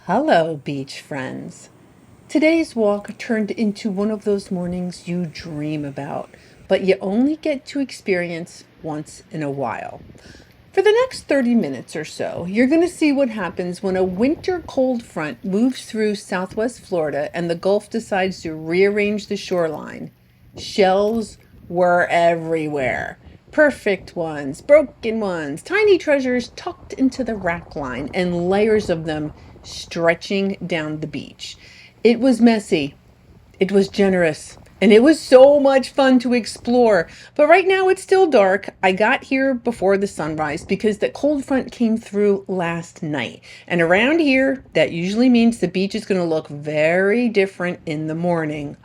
Hello, beach friends. Today's walk turned into one of those mornings you dream about, but you only get to experience once in a while. For the next 30 minutes or so, you're going to see what happens when a winter cold front moves through southwest Florida and the Gulf decides to rearrange the shoreline. Shells were everywhere. Perfect ones, broken ones, tiny treasures tucked into the rack line, and layers of them stretching down the beach. It was messy, it was generous, and it was so much fun to explore. But right now it's still dark. I got here before the sunrise because the cold front came through last night. And around here, that usually means the beach is going to look very different in the morning.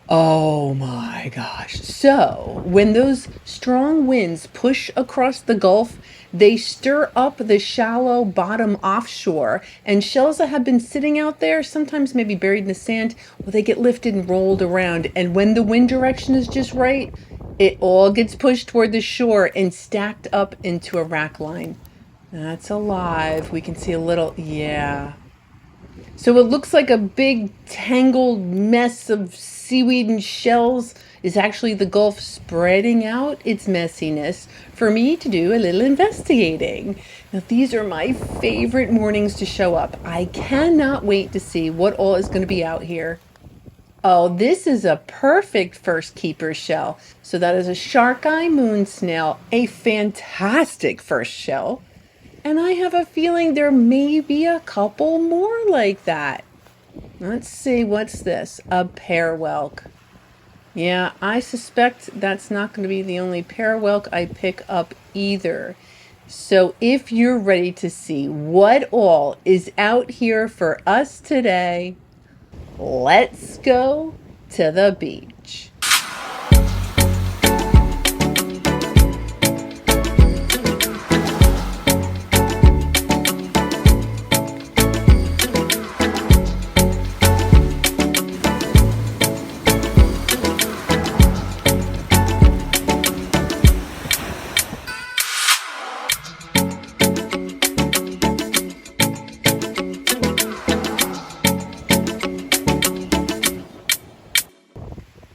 Oh my gosh. So, when those strong winds push across the Gulf, they stir up the shallow bottom offshore, and shells that have been sitting out there, sometimes maybe buried in the sand, well, they get lifted and rolled around. And when the wind direction is just right, it all gets pushed toward the shore and stacked up into a rack line. That's alive. We can see a little, yeah. So it looks like a big tangled mess of seaweed and shells is actually the Gulf spreading out its messiness for me to do a little investigating. Now, these are my favorite mornings to show up. I cannot wait to see what all is going to be out here. Oh, this is a perfect first keeper shell. So that is a shark eye moon snail, a fantastic first shell. And I have a feeling there may be a couple more like that. Let's see, what's this? A pear whelk. Yeah, I suspect that's not going to be the only pear whelk I pick up either. So if you're ready to see what all is out here for us today, let's go to the beach.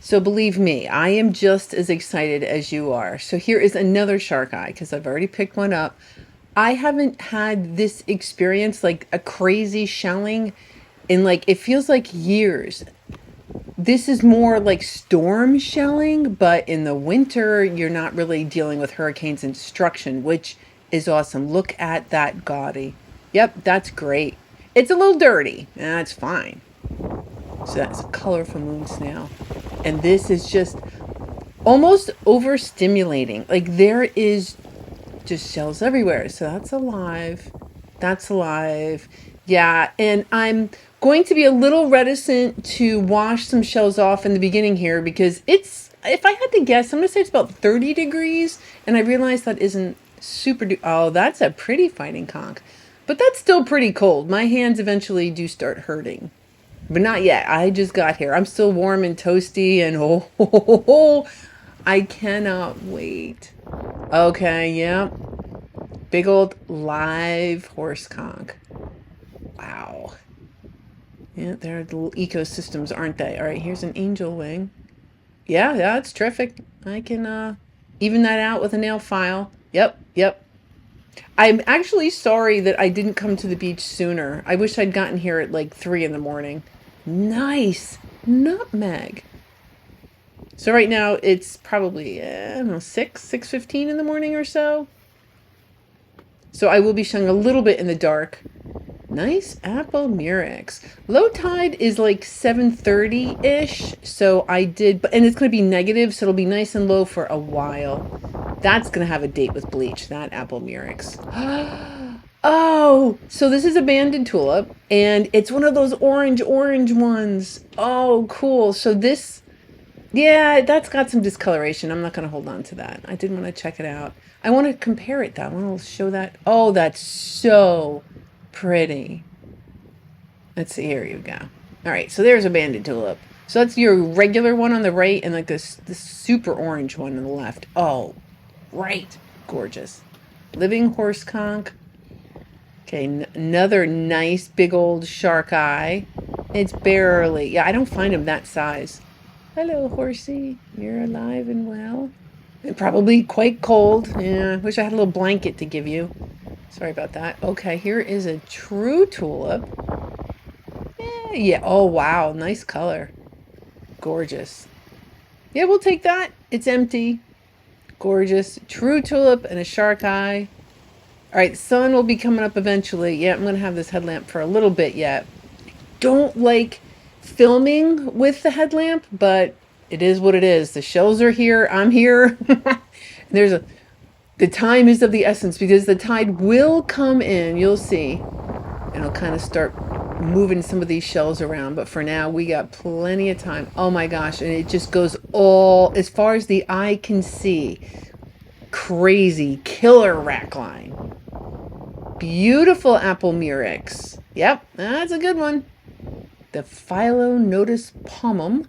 So believe me, I am just as excited as you are. So here is another shark eye because I've already picked one up. I haven't had this experience, like a crazy shelling, in like, it feels like years. This is more like storm shelling, but in the winter, you're not really dealing with hurricanes and destruction, which is awesome. Look at that gaudy. Yep, that's great. It's a little dirty. That's fine. So that's a colorful moon snail. And this is just almost overstimulating. Like there is just shells everywhere. So that's alive. That's alive. Yeah. And I'm going to be a little reticent to wash some shells off in the beginning here because it's, if I had to guess, I'm going to say it's about 30 degrees. And I realize that isn't super, oh, that's a pretty fighting conch. But that's still pretty cold. My hands eventually do start hurting. But not yet. I just got here. I'm still warm and toasty and I cannot wait. Okay, yeah. Big old live horse conch. Wow. Yeah, they're little ecosystems, aren't they? All right, here's an angel wing. Yeah, it's terrific. I can even that out with a nail file. Yep. I'm actually sorry that I didn't come to the beach sooner. I wish I'd gotten here at like 3 in the morning. Nice nutmeg. So right now it's probably, I don't know, 6:15 in the morning or so. So I will be showing a little bit in the dark. Nice apple murex. Low tide is like 7:30-ish. So I did, and it's going to be negative. So it'll be nice and low for a while. That's going to have a date with bleach, that apple murex. Oh, so this is a banded tulip, and it's one of those orange ones. Oh, cool. So this, yeah, that's got some discoloration. I'm not going to hold on to that. I did want to check it out. I want to compare it, though. I want to show that. Oh, that's so pretty. Let's see. Here you go. All right, so there's a banded tulip. So that's your regular one on the right, and like this super orange one on the left. Oh, right. Gorgeous. Living horse conch. Okay, another nice big old shark eye. It's barely, yeah, I don't find them that size. Hello, horsey. You're alive and well. And probably quite cold. Yeah, wish I had a little blanket to give you. Sorry about that. Okay, here is a true tulip. Yeah. Oh, wow. Nice color. Gorgeous. Yeah, we'll take that. It's empty. Gorgeous. True tulip and a shark eye. All right, sun will be coming up eventually. Yeah, I'm going to have this headlamp for a little bit yet. Don't like filming with the headlamp, but it is what it is. The shells are here. I'm here. The time is of the essence because the tide will come in. You'll see. And it'll kind of start moving some of these shells around. But for now, we got plenty of time. Oh my gosh. And it just goes all as far as the eye can see. Crazy killer rackline. Beautiful apple murex. Yep, that's a good one. The Philonodus pomum.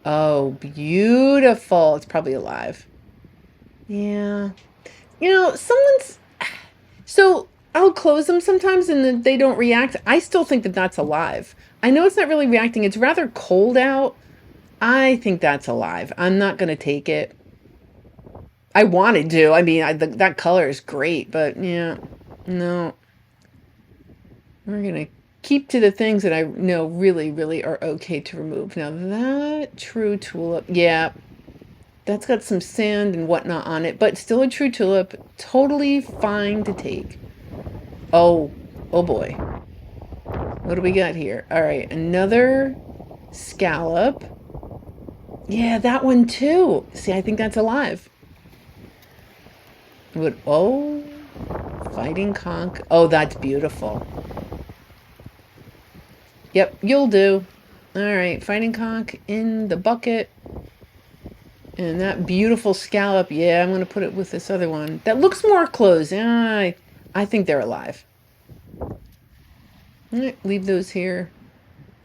Oh, beautiful. It's probably alive. Yeah. You know, so I'll close them sometimes and then they don't react. I still think that that's alive. I know it's not really reacting. It's rather cold out. I think that's alive. I'm not going to take it. I wanted to. I mean, that color is great, but yeah, no. We're going to keep to the things that I know really, really are okay to remove. Now that true tulip, yeah, that's got some sand and whatnot on it, but still a true tulip, totally fine to take. Oh boy. What do we got here? All right, another scallop. Yeah, that one too. See, I think that's alive. Oh, fighting conch. Oh, that's beautiful. Yep, you'll do. All right, fighting conch in the bucket. And that beautiful scallop, yeah, I'm going to put it with this other one. That looks more closed. I think they're alive. All right, leave those here.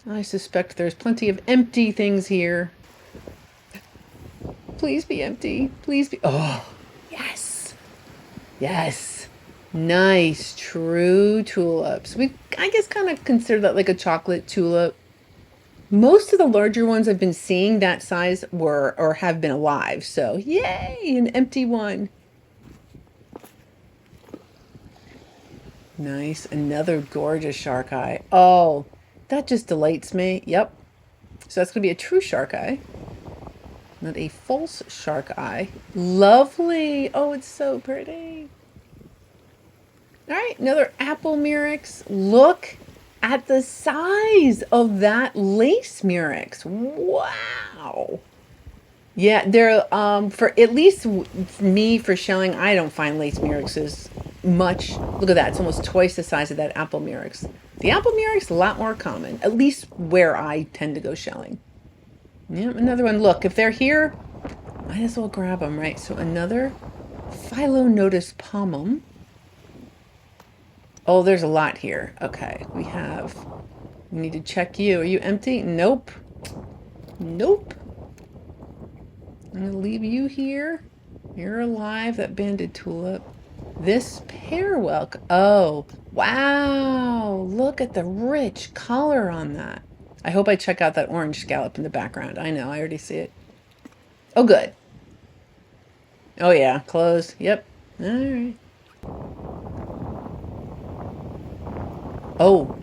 I suspect there's plenty of empty things here. Please be empty. Please be... Oh, yes. Yes. Nice, true tulips. I guess, kind of consider that like a chocolate tulip. Most of the larger ones I've been seeing that size were or have been alive. So, yay, an empty one. Nice. Another gorgeous shark eye. Oh, that just delights me. Yep. So that's going to be a true shark eye. Not a false shark eye. Lovely. Oh, it's so pretty. All right, another apple murex. Look at the size of that lace murex. Wow. Yeah, they're for at least me for shelling, I don't find lace murexes much. Look at that. It's almost twice the size of that apple murex. The apple murex a lot more common, at least where I tend to go shelling. Yeah, another one. Look, if they're here, might as well grab them, right? So another Philonodus pomum. Oh, there's a lot here. Okay, we need to check you. Are you empty? Nope. Nope. I'm going to leave you here. You're alive, that banded tulip. This pearwelk. Oh, wow. Look at the rich color on that. I hope I check out that orange scallop in the background. I know, I already see it. Oh, good. Oh, yeah, close. Yep. All right. Oh.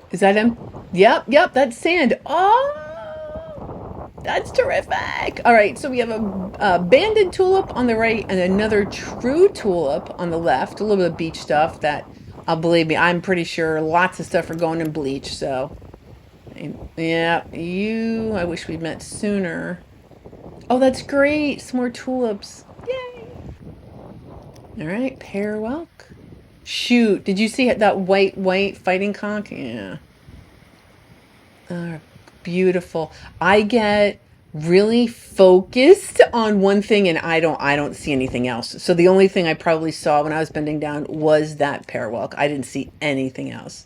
Is that him? Yep, that's sand. Oh, that's terrific. All right, so we have a banded tulip on the right and another true tulip on the left. A little bit of beach stuff that, believe me, I'm pretty sure lots of stuff are going in bleach, so. Yeah, I wish we'd met sooner. Oh, that's great. Some more tulips. Yay. All right, pearwelk. Shoot, did you see that white fighting conch? Yeah. Beautiful. I get really focused on one thing and I don't see anything else. So the only thing I probably saw when I was bending down was that pearwelk. I didn't see anything else.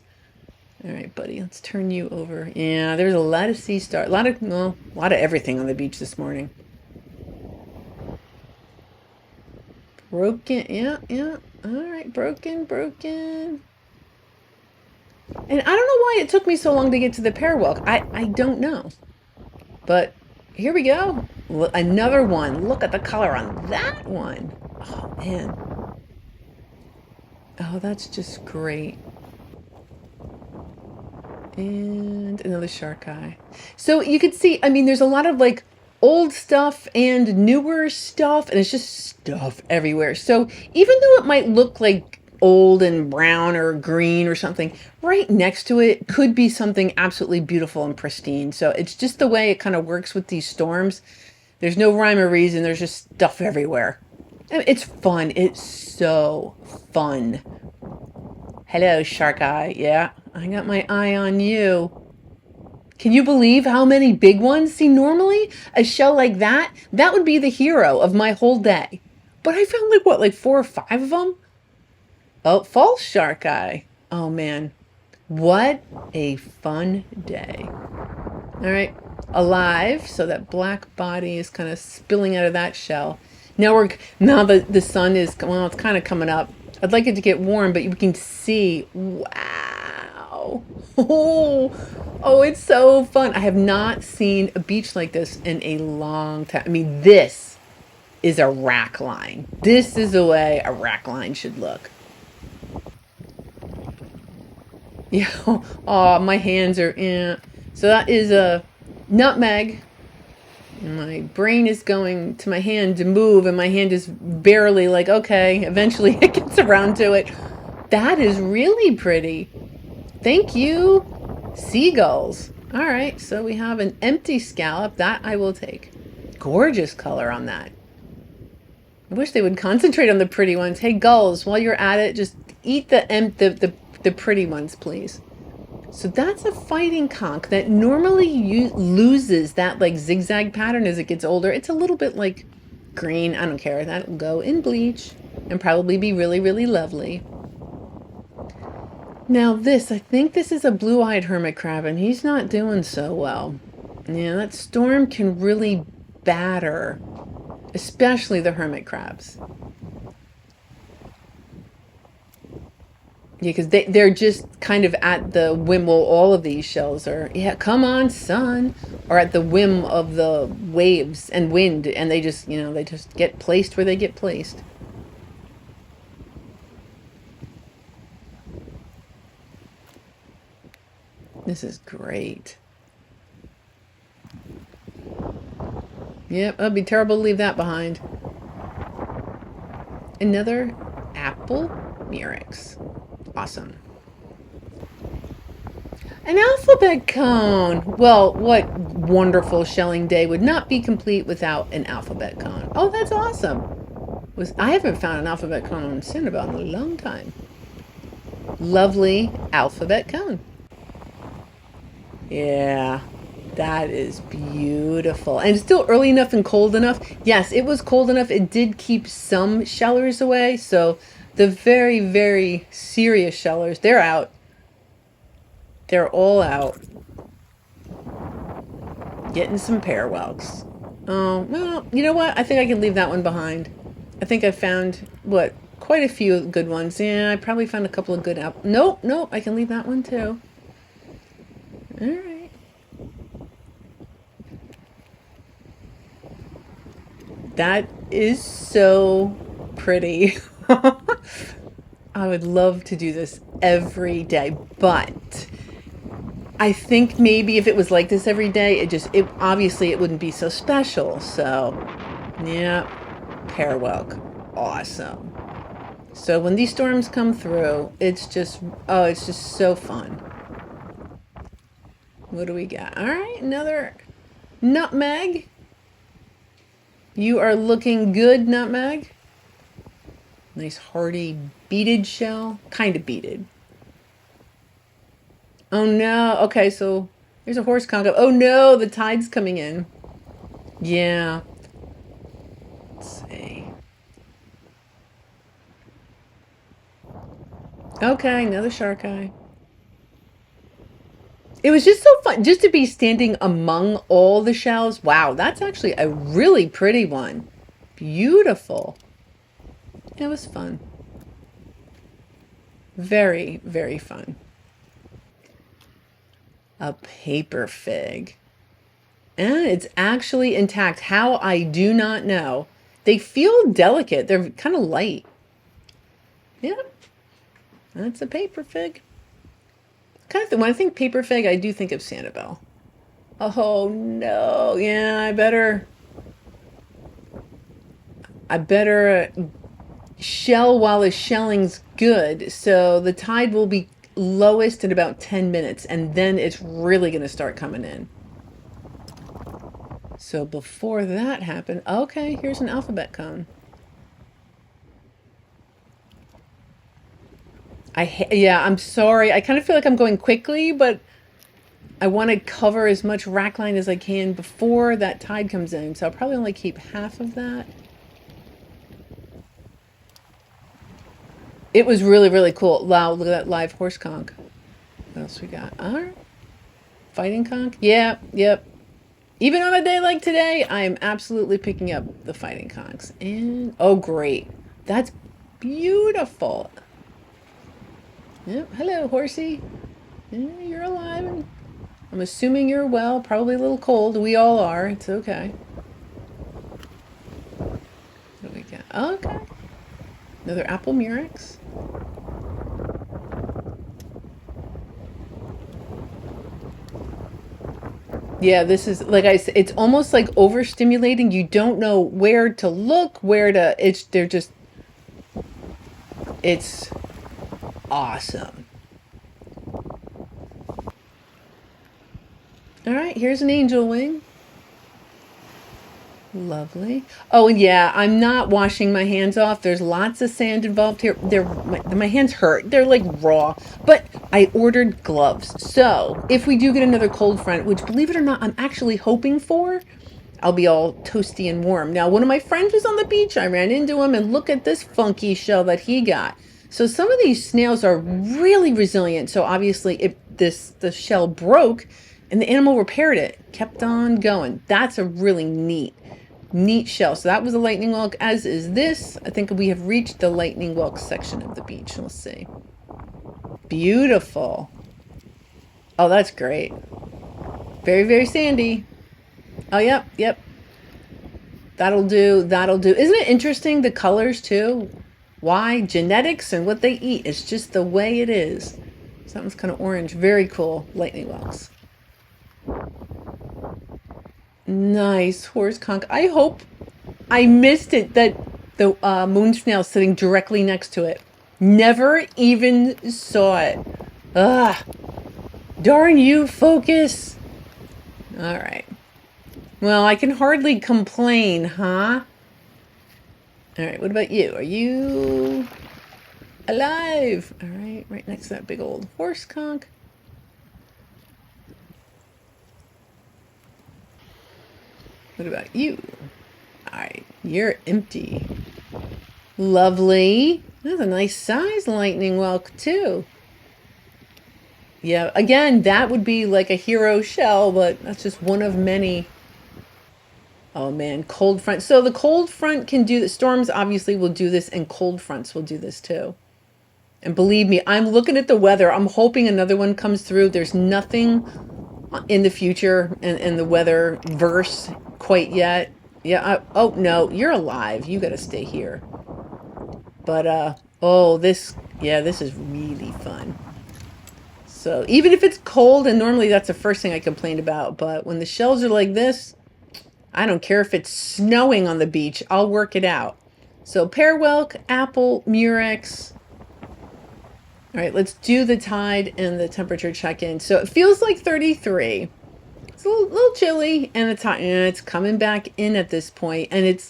All right, buddy, let's turn you over. Yeah, there's a lot of sea star, a lot of everything on the beach this morning. Broken, yeah. All right, broken, broken. And I don't know why it took me so long to get to the parewalk. I don't know. But here we go. Another one. Look at the color on that one. Oh, man. Oh, that's just great. And another shark eye. So you could see, I mean, there's a lot of like old stuff and newer stuff, and it's just stuff everywhere. So even though it might look like old and brown or green or something, right next to it could be something absolutely beautiful and pristine. So it's just the way it kind of works with these storms. There's no rhyme or reason. There's just stuff everywhere. It's fun. It's so fun. Hello, shark eye. Yeah, I got my eye on you. Can you believe how many big ones? See, normally a shell like that would be the hero of my whole day. But I found like, what, like 4 or 5 of them? Oh, false shark eye. Oh, man. What a fun day. All right, alive. So that black body is kind of spilling out of that shell. Now the sun is, well, it's kind of coming up. I'd like it to get warm, but you can see, wow. Oh, it's so fun. I have not seen a beach like this in a long time. I mean, this is a rack line. This is the way a rack line should look. Yeah. Oh, my hands are in. So that is a nutmeg. My brain is going to my hand to move, and my hand is barely like, okay, eventually it gets around to it. That is really pretty. Thank you, seagulls. All right, so we have an empty scallop. That I will take. Gorgeous color on that. I wish they would concentrate on the pretty ones. Hey, gulls, while you're at it, just eat the pretty ones, please. So that's a fighting conch that normally loses that like zigzag pattern as it gets older. It's a little bit like green. I don't care. That'll go in bleach and probably be really, really lovely. Now this, I think this is a blue-eyed hermit crab, and he's not doing so well. Yeah, that storm can really batter, especially the hermit crabs. Yeah, because they're just kind of at the whim. Well, all of these shells are, yeah, come on, sun, or at the whim of the waves and wind, and they just, they just get placed where they get placed. This is great. Yep, it'd be terrible to leave that behind. Another apple murex. Awesome. An alphabet cone. Well, what wonderful shelling day would not be complete without an alphabet cone. Oh, that's awesome. I haven't found an alphabet cone on Sanibel in a long time. Lovely alphabet cone. Yeah, that is beautiful. And it's still early enough and cold enough. Yes, it was cold enough. It did keep some shellers away. So the very, very serious shellers, they're out. They're all out. Getting some parewelks. Oh, well, you know what? I think I can leave that one behind. I think I found, quite a few good ones. Yeah, I probably found a couple of good Nope, I can leave that one too. All right. That is so pretty. I would love to do this every day, but I think maybe if it was like this every day, obviously it wouldn't be so special. So, yeah, parewelk, awesome. So when these storms come through, it's just so fun. What do we got? All right, another nutmeg. You are looking good, nutmeg. Nice hearty beaded shell, kind of beaded. Oh no, okay, so there's a horse conch. Oh no, the tide's coming in. Yeah. Let's see. Okay, another shark eye. It was just so fun just to be standing among all the shells. Wow, that's actually a really pretty one. Beautiful. It was fun. Very, very fun. A paper fig. And it's actually intact. How, I do not know. They feel delicate. They're kind of light. Yeah, that's a paper fig. Kind of when I think paper fig, I do think of Sanibel. Oh no. Yeah, I better shell while the shelling's good. So the tide will be lowest in about 10 minutes, and then it's really going to start coming in. So before that happened, okay, here's an alphabet cone. Yeah, I'm sorry. I kind of feel like I'm going quickly, but I want to cover as much rack line as I can before that tide comes in. So I'll probably only keep half of that. It was really, really cool. Wow, look at that live horse conch. What else we got? All right. Fighting conch? Yeah, yep. Even on a day like today, I am absolutely picking up the fighting conchs. And, oh, great. That's beautiful. Yep. Hello, horsey. Yeah, you're alive. And I'm assuming you're well. Probably a little cold. We all are. It's okay. What do we got? Okay. Another apple murex. Yeah, this is like I said, it's almost like overstimulating. You don't know where to look, it's awesome. All right, here's an angel wing. Lovely. Oh, and yeah, I'm not washing my hands off. There's lots of sand involved here. My hands hurt. They're like raw. But I ordered gloves. So if we do get another cold front, which believe it or not, I'm actually hoping for, I'll be all toasty and warm. Now, one of my friends was on the beach. I ran into him, and look at this funky shell that he got. So some of these snails are really resilient. So obviously, if the shell broke, and the animal repaired it, kept on going. That's a really neat shell. So that was a lightning whelk, as is this. I think we have reached the lightning whelk section of the beach. Let's see. Beautiful. Oh, that's great. Very, very sandy. Oh, yep, yep. That'll do. That'll do. Isn't it interesting, the colors too? Why? Genetics and what they eat. It's just the way it is. Something's kind of orange. Very cool. Lightning whelks. Nice horse conch. I hope I missed it that the moon snail sitting directly next to it. Never even saw it. Ugh. Darn you, focus. All right. Well, I can hardly complain, huh? All right, what about you? Are you alive? All right, right next to that big old horse conch. What about you? All right, you're empty. Lovely. That's a nice size lightning whelk, too. Yeah, again, that would be like a hero shell, but that's just one of many. Oh man, cold front. So the cold front can do the storms obviously will do this, and cold fronts will do this too. And believe me, I'm looking at the weather. I'm hoping another one comes through. There's nothing in the future in the weather verse quite yet. Yeah, oh no, you're alive. You got to stay here. But oh, this is really fun. So even if it's cold, and normally that's the first thing I complain about, but when the shells are like this, I don't care if it's snowing on the beach. I'll work it out. So pear whelk, apple, murex. All right, let's do the tide and the temperature check-in. So it feels like 33. It's a little chilly, and it's coming back in at this point, and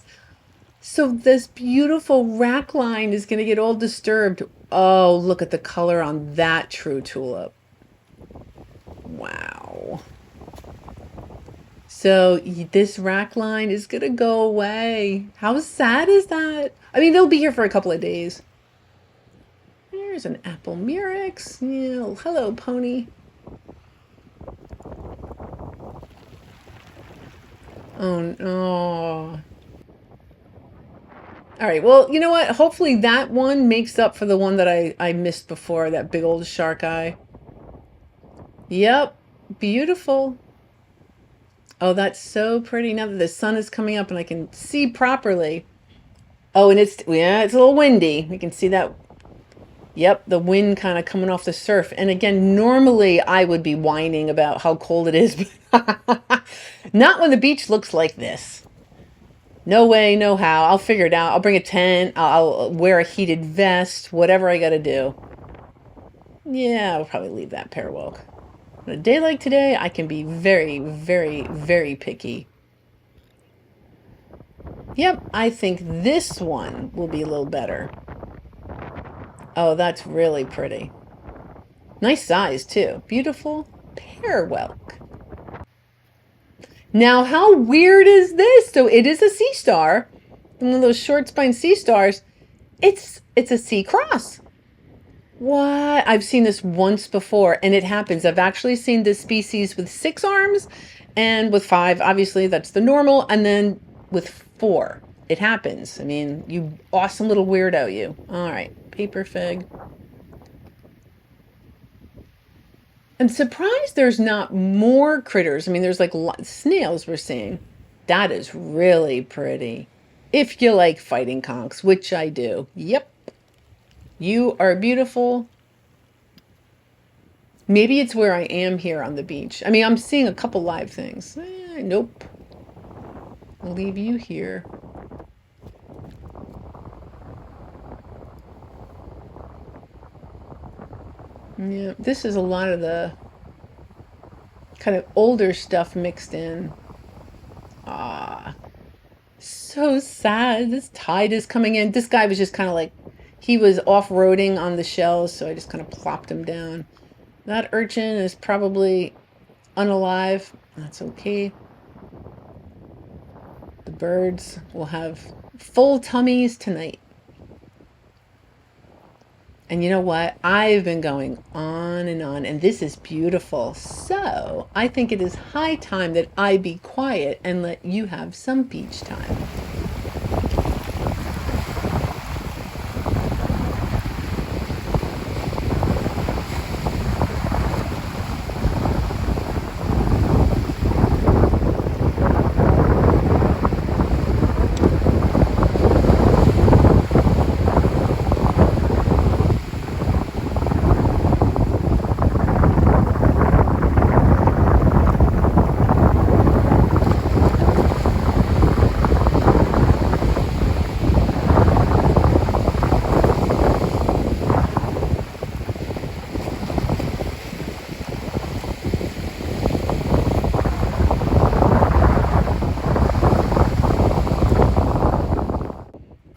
so this beautiful rack line is going to get all disturbed. Oh, look at the color on that true tulip. Wow. So this rack line is going to go away. How sad is that? I mean, they'll be here for a couple of days. There's an apple murex. Yeah, hello, pony. Oh, no. All right, well, you know what? Hopefully that one makes up for the one that I missed before, that big old shark eye. Yep, beautiful. Oh, that's so pretty now that the sun is coming up and I can see properly. Oh, and yeah, it's a little windy. We can see that. Yep, the wind kind of coming off the surf. And again, normally I would be whining about how cold it is, but not when the beach looks like this. No way, no how. I'll figure it out. I'll bring a tent. I'll wear a heated vest, whatever I got to do. Yeah, I'll probably leave that pair walk. On a day like today, I can be very, very, very picky. Yep, I think this one will be a little better. Oh, that's really pretty. Nice size, too. Beautiful pear whelk. Now, how weird is this? So it is a sea star. One of those short spine sea stars. It's a sea cross. What? I've seen this once before, and it happens. I've actually seen this species with 6 arms and with 5. Obviously, that's the normal. And then with 4. It happens. I mean, you awesome little weirdo, you. All right. Paper fig. I'm surprised there's not more critters. I mean, there's like snails we're seeing. That is really pretty. If you like fighting conchs, which I do. Yep. You are beautiful. Maybe it's where I am here on the beach. I mean, I'm seeing a couple live things. Nope. I'll leave you here. Yeah, this is a lot of the kind of older stuff mixed in. Ah, so sad. This tide is coming in. This guy was just kind of like, he was off-roading on the shells, so I just kind of plopped him down. That urchin is probably unalive. That's okay. The birds will have full tummies tonight. And you know what? I've been going on, and this is beautiful. So I think it is high time that I be quiet and let you have some beach time.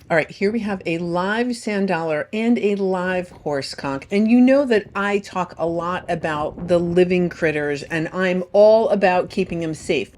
All right, here we have a live sand dollar and a live horse conch. And you know that I talk a lot about the living critters, and I'm all about keeping them safe.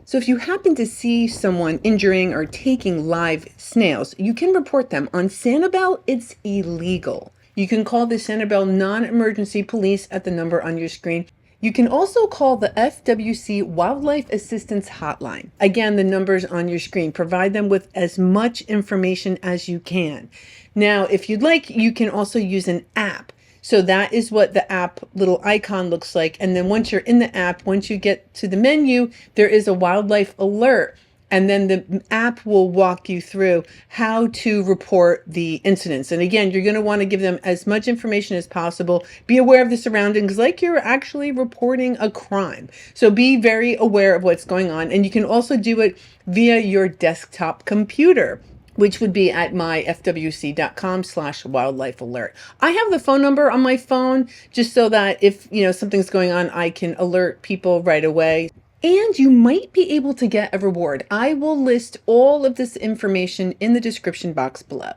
So if you happen to see someone injuring or taking live snails, you can report them. On Sanibel, it's illegal. You can call the Sanibel Non-Emergency Police at the number on your screen. You can also call the FWC Wildlife Assistance Hotline. Again, the numbers on your screen. Provide them with as much information as you can. Now, if you'd like, you can also use an app. So that is what the app little icon looks like. And then once you're in the app, once you get to the menu, there is a wildlife alert. And then the app will walk you through how to report the incidents. And again, you're going to want to give them as much information as possible. Be aware of the surroundings like you're actually reporting a crime. So be very aware of what's going on. And you can also do it via your desktop computer, which would be at myfwc.com/wildlife alert. I have the phone number on my phone just so that if, something's going on, I can alert people right away. And you might be able to get a reward. I will list all of this information in the description box below.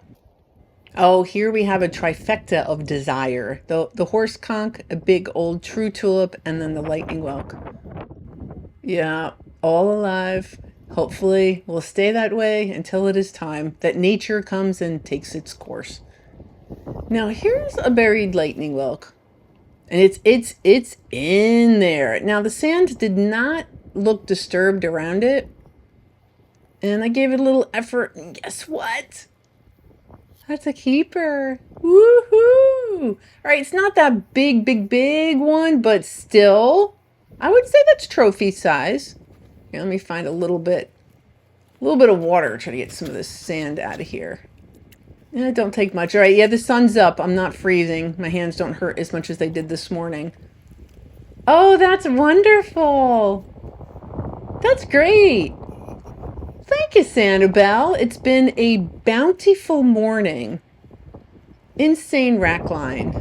Oh, here we have a trifecta of desire. The horse conch, a big old true tulip, and then the lightning whelk. Yeah, all alive. Hopefully we'll stay that way until it is time that nature comes and takes its course. Now here's a buried lightning whelk. And it's in there. Now the sand did not look disturbed around it. And I gave it a little effort, and guess what? That's a keeper. Woohoo! All right, it's not that big one, but still, I would say that's trophy size. Here, let me find a little bit of water. Try to get some of this sand out of here. Yeah, it don't take much. All right, yeah, the sun's up. I'm not freezing. My hands don't hurt as much as they did this morning. Oh, that's wonderful. That's great. Thank you, Sanibel. It's been a bountiful morning. Insane rackline.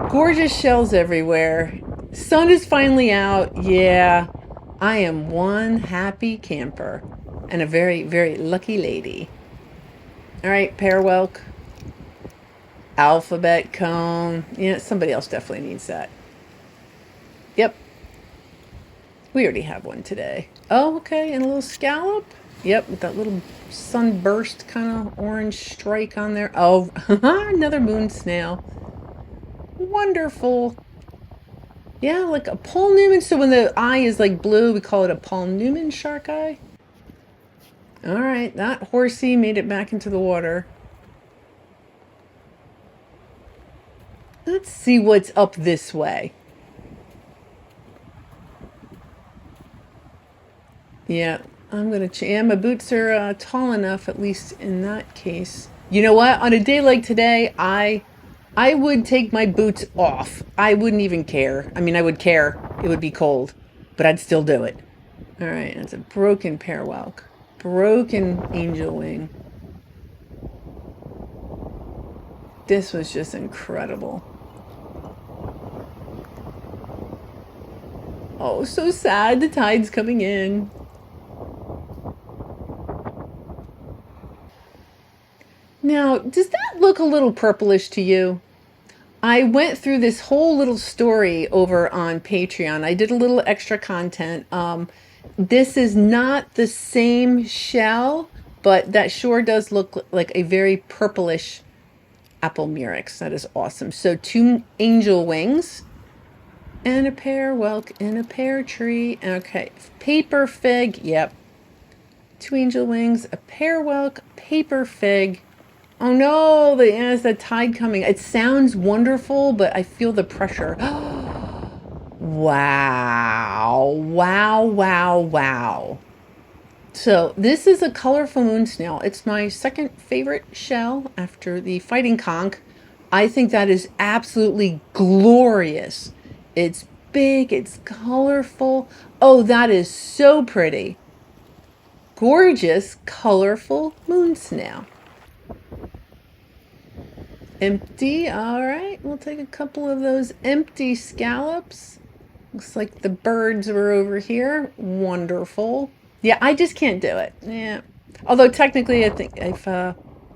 Gorgeous shells everywhere. Sun is finally out. Yeah, I am one happy camper and a very, very lucky lady. All right, pear whelk. Alphabet cone. Yeah, somebody else definitely needs that. Yep. We already have one today. Oh, okay, and a little scallop. Yep, with that little sunburst kind of orange strike on there. Oh, another moon snail. Wonderful. Yeah, like a Paul Newman. So when the eye is like blue, we call it a Paul Newman shark eye. All right, that horsey made it back into the water. Let's see what's up this way. Yeah, I'm going to yeah, my boots are tall enough, at least in that case. You know what? On a day like today, I would take my boots off. I wouldn't even care. I mean, I would care. It would be cold, but I'd still do it. All right, that's a broken pear whelk. Broken angel wing. This was just incredible. Oh, so sad. The tide's coming in. Now, does that look a little purplish to you? I went through this whole little story over on Patreon. I did a little extra content. This is not the same shell, but that sure does look like a very purplish apple murex. That is awesome. So 2 angel wings and a pear whelk in a pear tree. Okay, paper fig. Yep. 2 angel wings, a pear whelk, paper fig. Oh no, there's the tide coming. It sounds wonderful, but I feel the pressure. Wow. Wow, wow, wow. So this is a colorful moon snail. It's my second favorite shell after the fighting conch. I think that is absolutely glorious. It's big, it's colorful. Oh, that is so pretty. Gorgeous, colorful moon snail. Empty. All right, we'll take a couple of those empty scallops. Looks like the birds were over here. Wonderful. Yeah, I just can't do it. Yeah. Although technically, I think if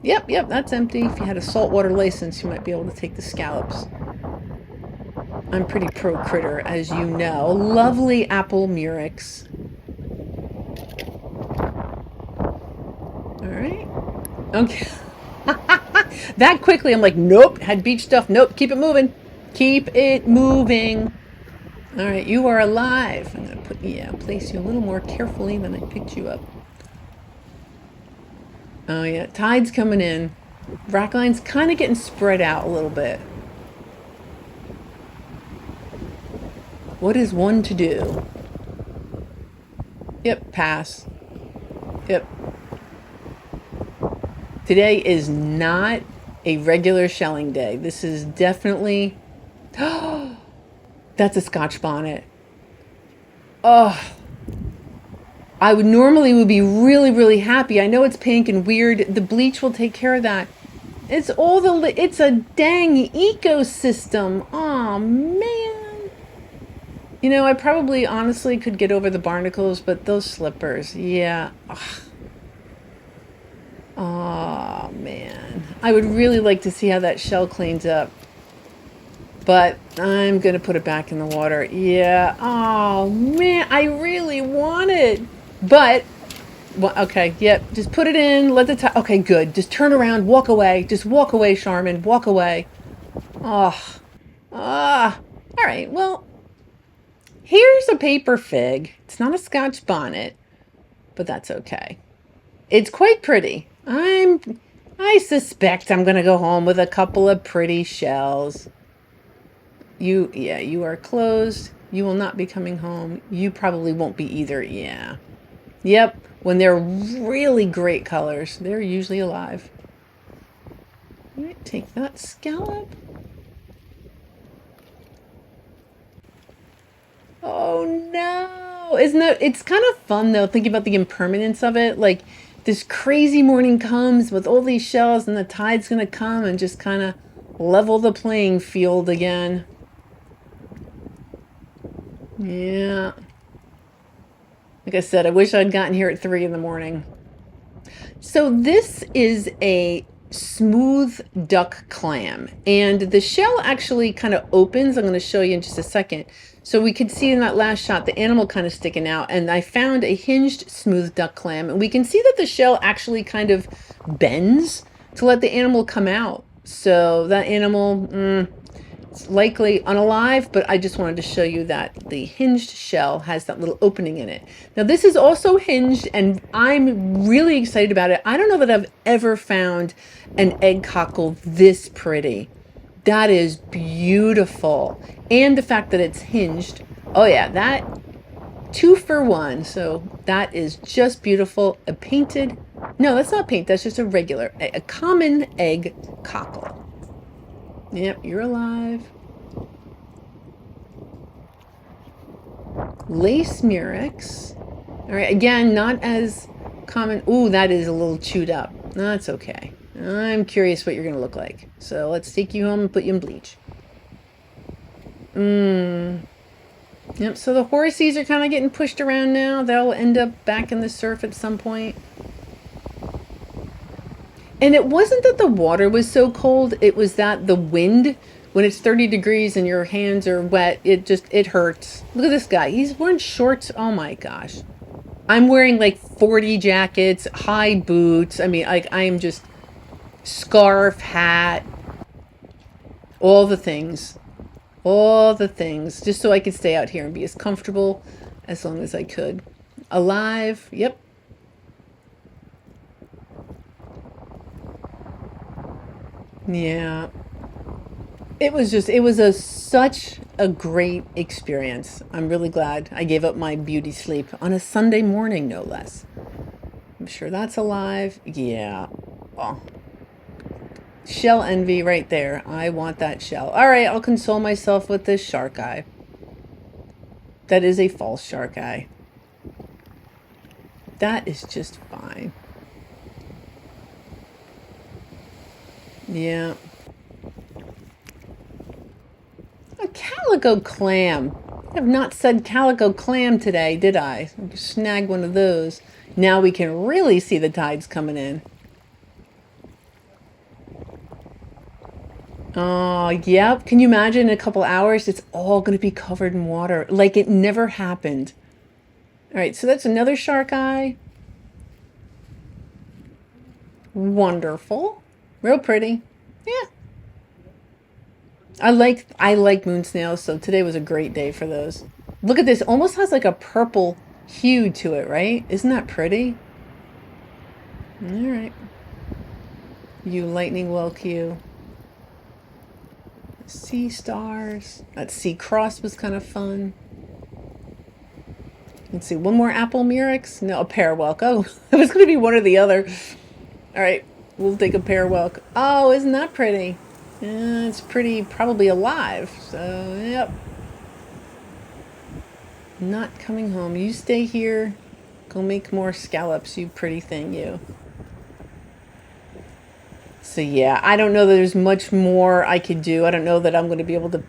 yep, that's empty. If you had a saltwater license, you might be able to take the scallops. I'm pretty pro critter, as you know. Lovely apple murex. All right. Okay. That quickly, I'm like, nope, had beach stuff. Nope, keep it moving. Keep it moving. All right, you are alive. I'm going to place you a little more carefully than I picked you up. Oh, yeah, tide's coming in. Rackline's kind of getting spread out a little bit. What is one to do? Yep, pass. Yep. Today is not a regular shelling day. This is definitely... That's a Scotch bonnet. Oh, I would be really, really happy. I know it's pink and weird. The bleach will take care of that. It's a dang ecosystem. Oh, man. You know, I probably honestly could get over the barnacles, but those slippers, yeah. Ugh. Oh, man. I would really like to see how that shell cleans up. But I'm going to put it back in the water. Yeah. Oh, man. I really want it. But, well, okay. Yep. Just put it in. Let the tide. Okay, good. Just turn around. Walk away. Just walk away, Charmin. Walk away. Oh. Ah. All right. Well, here's a paper fig. It's not a Scotch bonnet, but that's okay. It's quite pretty. I'm I suspect I'm going to go home with a couple of pretty shells. Yeah, you are closed. You will not be coming home. You probably won't be either. Yeah. Yep. When they're really great colors, they're usually alive. All right, take that scallop. Oh no. It's kind of fun though, thinking about the impermanence of it. Like this crazy morning comes with all these shells and the tide's going to come and just kind of level the playing field again. Yeah. Like I said, I wish I'd gotten here at 3 in the morning. So this is a smooth duck clam, and the shell actually kind of opens. I'm going to show you in just a second. So we could see in that last shot the animal kind of sticking out, and I found a hinged smooth duck clam, and we can see that the shell actually kind of bends to let the animal come out. So that animal, it's likely unalive, but I just wanted to show you that the hinged shell has that little opening in it. Now this is also hinged, and I'm really excited about it. I don't know that I've ever found an egg cockle this pretty. That is beautiful. And the fact that it's hinged. Oh yeah, that 2 for 1. So that is just beautiful. A painted, no, that's not paint. That's just a regular, a common egg cockle. Yep, you're alive. Lace murex. All right, again, not as common. Ooh, that is a little chewed up. That's okay. I'm curious what you're going to look like. So let's take you home and put you in bleach. Yep, so the horsies are kind of getting pushed around now. They'll end up back in the surf at some point. And it wasn't that the water was so cold, it was that the wind, when it's 30 degrees and your hands are wet, it hurts. Look at this guy. He's wearing shorts. Oh my gosh. I'm wearing like 40 jackets, high boots. I mean, like I am just scarf, hat, all the things. All the things. Just so I could stay out here and be as comfortable as long as I could. Alive. Yep. Yeah. It was such a great experience. I'm really glad I gave up my beauty sleep on a Sunday morning, no less. I'm sure that's alive. Yeah. Oh, shell envy right there. I want that shell. All right, I'll console myself with this shark eye. That is a false shark eye. That is just fine. Yeah. A calico clam. I have not said calico clam today, did I? Snag one of those. Now we can really see the tides coming in. Oh, yep. Can you imagine in a couple hours, it's all going to be covered in water like it never happened. All right, so that's another shark eye. Wonderful. Real pretty. Yeah. I like moon snails, so today was a great day for those. Look at this. Almost has like a purple hue to it, right? Isn't that pretty? All right. You lightning whelk you. Sea stars. That sea cross was kind of fun. Let's see, one more apple murex. No, a pear whelk. Oh, it was going to be one or the other. All right, we'll take a pear whelk. Oh, isn't that pretty? Yeah, it's pretty, probably alive. So, yep. Not coming home. You stay here. Go make more scallops, you pretty thing, you. So yeah, I don't know that there's much more I could do. I don't know that I'm going to be able to,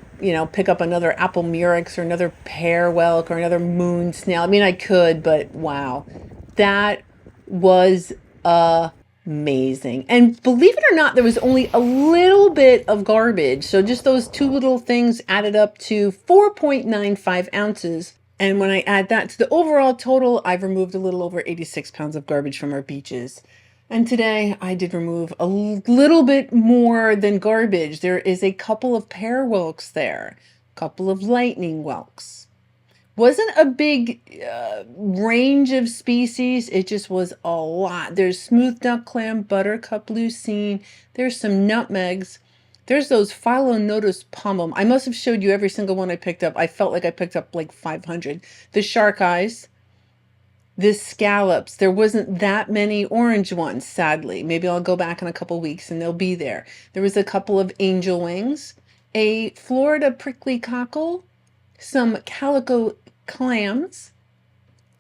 pick up another apple murex or another pear whelk or another moon snail. I mean, I could, but wow. That was amazing. And believe it or not, there was only a little bit of garbage. So just those 2 little things added up to 4.95 ounces. And when I add that to the overall total, I've removed a little over 86 pounds of garbage from our beaches. And today I did remove a little bit more than garbage. There is a couple of pear whelks there, a couple of lightning whelks. Wasn't a big range of species. It just was a lot. There's smooth duck clam, buttercup lucine. There's some nutmegs. There's those Phyllonotus pomum. I must have showed you every single one I picked up. I felt like I picked up like 500. The shark eyes, the scallops. There wasn't that many orange ones, sadly. Maybe I'll go back in a couple weeks and they'll be there. There was a couple of angel wings, a Florida prickly cockle, some calico clams.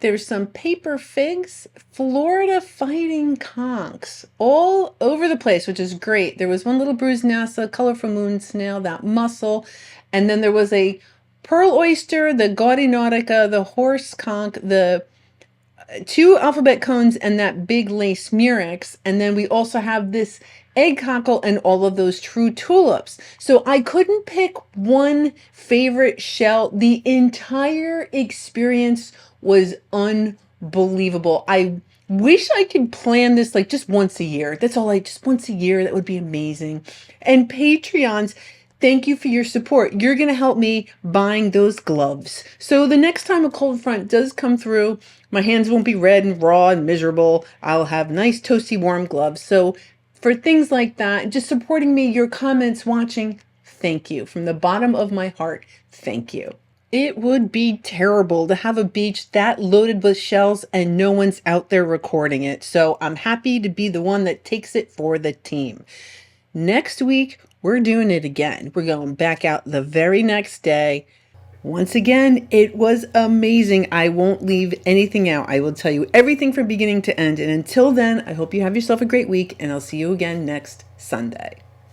There's some paper figs, Florida fighting conchs, all over the place, which is great. There was one little bruised nassa, colorful moon snail, that mussel, and then there was a pearl oyster, the gaudy nautica, the horse conch, the two alphabet cones, and that big lace murex. And then we also have this egg cockle and all of those true tulips. So I couldn't pick one favorite shell. The entire experience was unbelievable. I wish I could plan this like just once a year. That's all just once a year. That would be amazing. And Patreons, thank you for your support. You're going to help me buying those gloves. So the next time a cold front does come through, my hands won't be red and raw and miserable. I'll have nice toasty warm gloves. So for things like that, just supporting me, your comments, watching, thank you. From the bottom of my heart, thank you. It would be terrible to have a beach that loaded with shells and no one's out there recording it. So I'm happy to be the one that takes it for the team. Next week, we're doing it again. We're going back out the very next day. Once again, it was amazing. I won't leave anything out. I will tell you everything from beginning to end. And until then, I hope you have yourself a great week, and I'll see you again next Sunday.